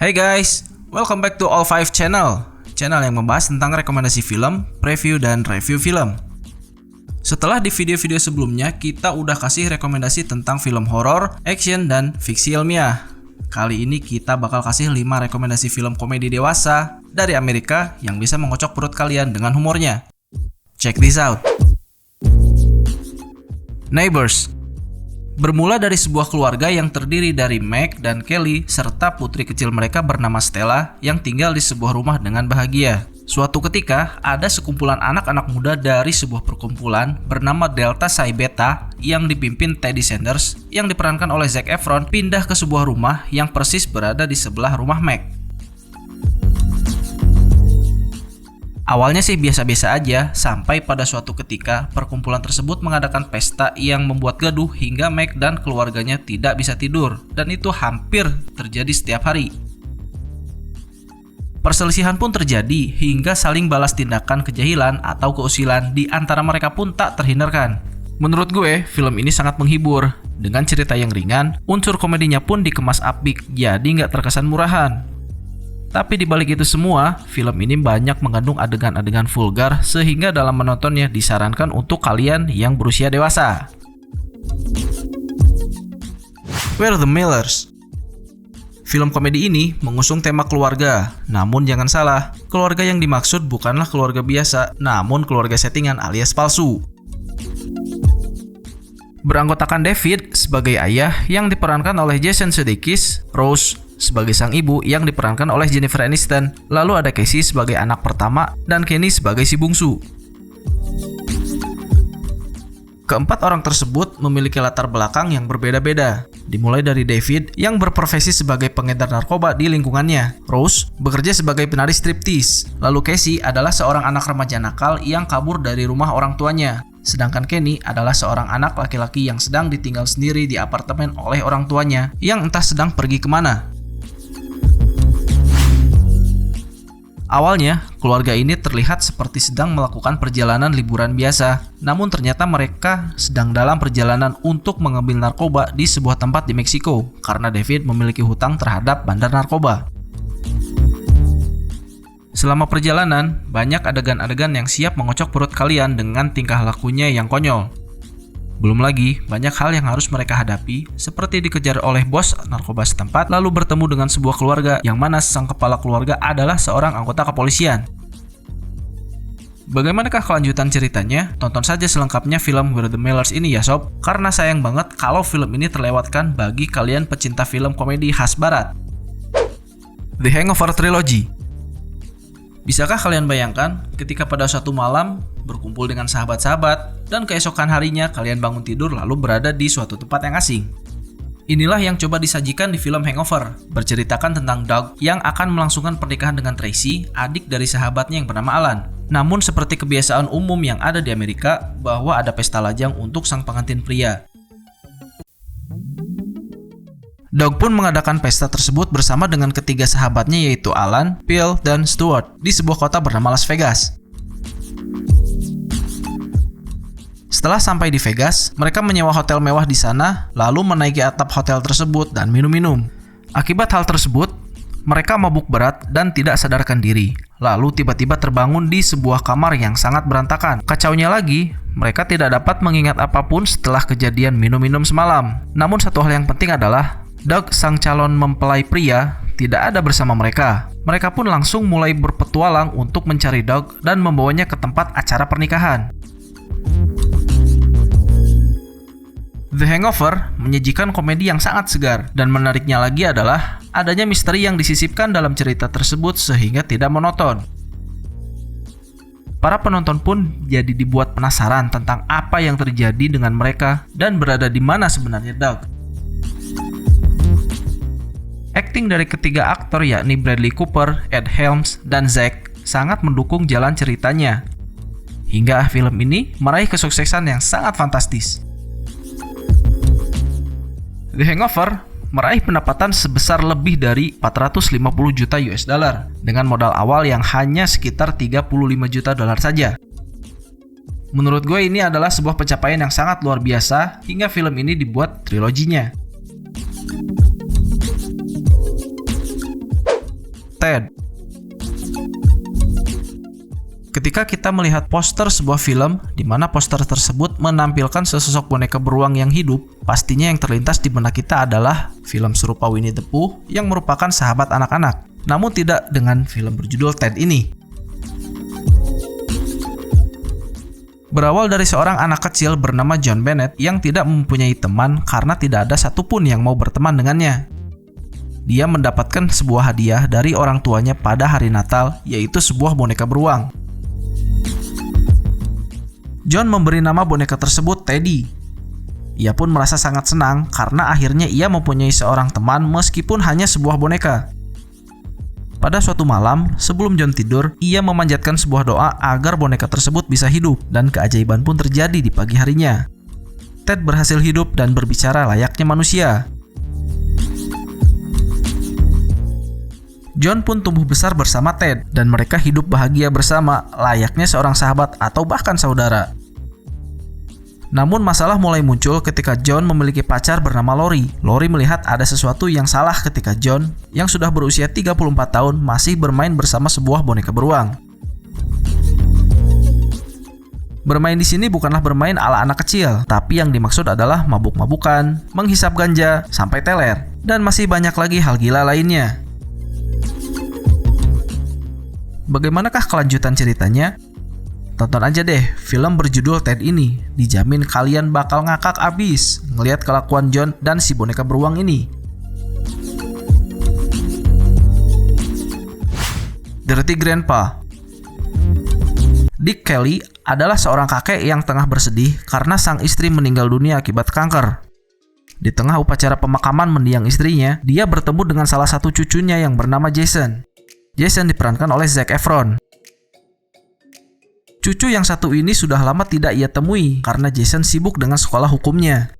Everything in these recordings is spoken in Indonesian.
Hey guys, welcome back to All 5 Channel yang membahas tentang rekomendasi film, preview, dan review film. Setelah di video-video sebelumnya, kita udah kasih rekomendasi tentang film horor, action, dan fiksi ilmiah. Kali ini kita bakal kasih 5 rekomendasi film komedi dewasa dari Amerika yang bisa mengocok perut kalian dengan humornya. Check this out. Neighbors. Bermula dari sebuah keluarga yang terdiri dari Meg dan Kelly serta putri kecil mereka bernama Stella yang tinggal di sebuah rumah dengan bahagia. Suatu ketika, ada sekumpulan anak-anak muda dari sebuah perkumpulan bernama Delta Psi Beta yang dipimpin Teddy Sanders yang diperankan oleh Zac Efron pindah ke sebuah rumah yang persis berada di sebelah rumah Meg. Awalnya sih biasa-biasa aja, sampai pada suatu ketika perkumpulan tersebut mengadakan pesta yang membuat gaduh hingga Meg dan keluarganya tidak bisa tidur, dan itu hampir terjadi setiap hari. Perselisihan pun terjadi hingga saling balas tindakan kejahilan atau keusilan di antara mereka pun tak terhindarkan. Menurut gue, film ini sangat menghibur. Dengan cerita yang ringan, unsur komedinya pun dikemas apik, jadi nggak terkesan murahan. Tapi di balik itu semua, film ini banyak mengandung adegan-adegan vulgar sehingga dalam menontonnya disarankan untuk kalian yang berusia dewasa. We're the Millers. Film komedi ini mengusung tema keluarga. Namun jangan salah, keluarga yang dimaksud bukanlah keluarga biasa, namun keluarga settingan alias palsu. Beranggotakan David sebagai ayah yang diperankan oleh Jason Sudeikis, Rose sebagai sang ibu yang diperankan oleh Jennifer Aniston, lalu ada Casey sebagai anak pertama dan Kenny sebagai si bungsu. Keempat orang tersebut memiliki latar belakang yang berbeda-beda. Dimulai dari David yang berprofesi sebagai pengedar narkoba di lingkungannya, Rose bekerja sebagai penari striptease, lalu Casey adalah seorang anak remaja nakal yang kabur dari rumah orang tuanya. Sedangkan Kenny adalah seorang anak laki-laki yang sedang ditinggal sendiri di apartemen oleh orang tuanya yang entah sedang pergi kemana. Awalnya, keluarga ini terlihat seperti sedang melakukan perjalanan liburan biasa, namun ternyata mereka sedang dalam perjalanan untuk mengambil narkoba di sebuah tempat di Meksiko karena David memiliki hutang terhadap bandar narkoba. Selama perjalanan, banyak adegan-adegan yang siap mengocok perut kalian dengan tingkah lakunya yang konyol. Belum lagi, banyak hal yang harus mereka hadapi, seperti dikejar oleh bos narkoba setempat, lalu bertemu dengan sebuah keluarga yang mana sang kepala keluarga adalah seorang anggota kepolisian. Bagaimanakah kelanjutan ceritanya? Tonton saja selengkapnya film We're the Millers ini ya sob, karena sayang banget kalau film ini terlewatkan bagi kalian pecinta film komedi khas barat. The Hangover Trilogy. Bisakah kalian bayangkan ketika pada suatu malam berkumpul dengan sahabat-sahabat dan keesokan harinya kalian bangun tidur lalu berada di suatu tempat yang asing? Inilah yang coba disajikan di film Hangover, berceritakan tentang Doug yang akan melangsungkan pernikahan dengan Tracy, adik dari sahabatnya yang bernama Alan. Namun seperti kebiasaan umum yang ada di Amerika, bahwa ada pesta lajang untuk sang pengantin pria. Doug pun mengadakan pesta tersebut bersama dengan ketiga sahabatnya yaitu Alan, Phil, dan Stuart di sebuah kota bernama Las Vegas. Setelah sampai di Vegas, mereka menyewa hotel mewah di sana, lalu menaiki atap hotel tersebut dan minum-minum. Akibat hal tersebut, mereka mabuk berat dan tidak sadarkan diri. Lalu tiba-tiba terbangun di sebuah kamar yang sangat berantakan. Kacaunya lagi, mereka tidak dapat mengingat apapun setelah kejadian minum-minum semalam. Namun satu hal yang penting adalah Doug, sang calon mempelai pria, tidak ada bersama mereka. Mereka pun langsung mulai berpetualang untuk mencari Doug dan membawanya ke tempat acara pernikahan. The Hangover menyajikan komedi yang sangat segar, dan menariknya lagi adalah adanya misteri yang disisipkan dalam cerita tersebut sehingga tidak monoton. Para penonton pun jadi dibuat penasaran tentang apa yang terjadi dengan mereka dan berada di mana sebenarnya Doug. Akting dari ketiga aktor yakni Bradley Cooper, Ed Helms, dan Zac sangat mendukung jalan ceritanya. Hingga film ini meraih kesuksesan yang sangat fantastis. The Hangover meraih pendapatan sebesar lebih dari 450 juta US dollar dengan modal awal yang hanya sekitar 35 juta dolar saja. Menurut gue ini adalah sebuah pencapaian yang sangat luar biasa hingga film ini dibuat triloginya. Ted. Ketika kita melihat poster sebuah film, di mana poster tersebut menampilkan sesosok boneka beruang yang hidup, pastinya yang terlintas di benak kita adalah film serupa Winnie the Pooh yang merupakan sahabat anak-anak. Namun tidak dengan film berjudul Ted ini. Berawal dari seorang anak kecil bernama John Bennett yang tidak mempunyai teman karena tidak ada satupun yang mau berteman dengannya. Dia mendapatkan sebuah hadiah dari orang tuanya pada hari Natal, yaitu sebuah boneka beruang. John memberi nama boneka tersebut Teddy. Ia pun merasa sangat senang karena akhirnya ia mempunyai seorang teman meskipun hanya sebuah boneka. Pada suatu malam, sebelum John tidur, ia memanjatkan sebuah doa agar boneka tersebut bisa hidup dan keajaiban pun terjadi di pagi harinya. Ted berhasil hidup dan berbicara layaknya manusia. John pun tumbuh besar bersama Ted dan mereka hidup bahagia bersama layaknya seorang sahabat atau bahkan saudara. Namun masalah mulai muncul ketika John memiliki pacar bernama Lori. Lori melihat ada sesuatu yang salah ketika John, yang sudah berusia 34 tahun, masih bermain bersama sebuah boneka beruang. Bermain di sini bukanlah bermain ala anak kecil, tapi yang dimaksud adalah mabuk-mabukan, menghisap ganja, sampai teler, dan masih banyak lagi hal gila lainnya. Bagaimanakah kelanjutan ceritanya? Tonton aja deh film berjudul Ted ini, dijamin kalian bakal ngakak abis ngelihat kelakuan John dan si boneka beruang ini. Dirty Grandpa. Dick Kelly adalah seorang kakek yang tengah bersedih karena sang istri meninggal dunia akibat kanker. Di tengah upacara pemakaman mendiang istrinya, dia bertemu dengan salah satu cucunya yang bernama Jason. Jason diperankan oleh Zac Efron. Cucu yang satu ini sudah lama tidak ia temui karena Jason sibuk dengan sekolah hukumnya.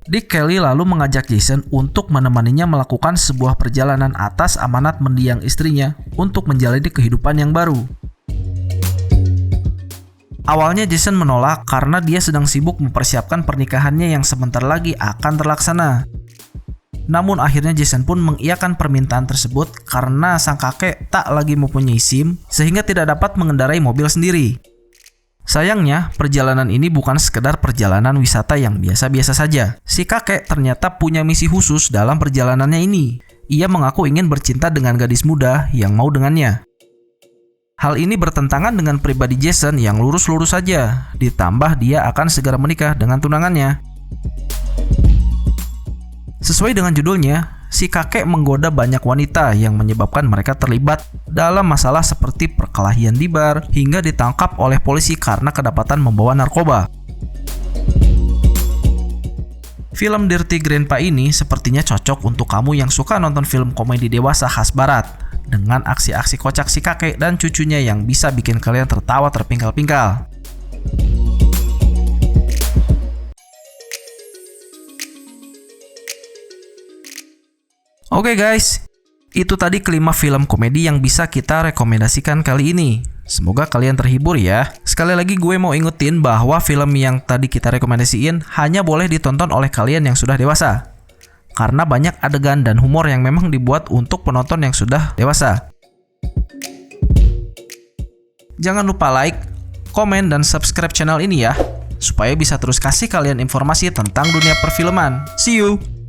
Dick Kelly lalu mengajak Jason untuk menemaninya melakukan sebuah perjalanan atas amanat mendiang istrinya untuk menjalani kehidupan yang baru. Awalnya Jason menolak karena dia sedang sibuk mempersiapkan pernikahannya yang sebentar lagi akan terlaksana. Namun akhirnya Jason pun mengiyakan permintaan tersebut karena sang kakek tak lagi mempunyai SIM sehingga tidak dapat mengendarai mobil sendiri. Sayangnya, perjalanan ini bukan sekedar perjalanan wisata yang biasa-biasa saja. Si kakek ternyata punya misi khusus dalam perjalanannya ini. Ia mengaku ingin bercinta dengan gadis muda yang mau dengannya. Hal ini bertentangan dengan pribadi Jason yang lurus-lurus saja, ditambah dia akan segera menikah dengan tunangannya. Sesuai dengan judulnya, si kakek menggoda banyak wanita yang menyebabkan mereka terlibat dalam masalah seperti perkelahian di bar hingga ditangkap oleh polisi karena kedapatan membawa narkoba. Film Dirty Grandpa ini sepertinya cocok untuk kamu yang suka nonton film komedi dewasa khas barat dengan aksi-aksi kocak si kakek dan cucunya yang bisa bikin kalian tertawa terpingkal-pingkal. Oke guys, itu tadi kelima film komedi yang bisa kita rekomendasikan kali ini. Semoga kalian terhibur ya. Sekali lagi gue mau ingetin bahwa film yang tadi kita rekomendasiin hanya boleh ditonton oleh kalian yang sudah dewasa. Karena banyak adegan dan humor yang memang dibuat untuk penonton yang sudah dewasa. Jangan lupa like, komen, dan subscribe channel ini ya, supaya bisa terus kasih kalian informasi tentang dunia perfilman. See you!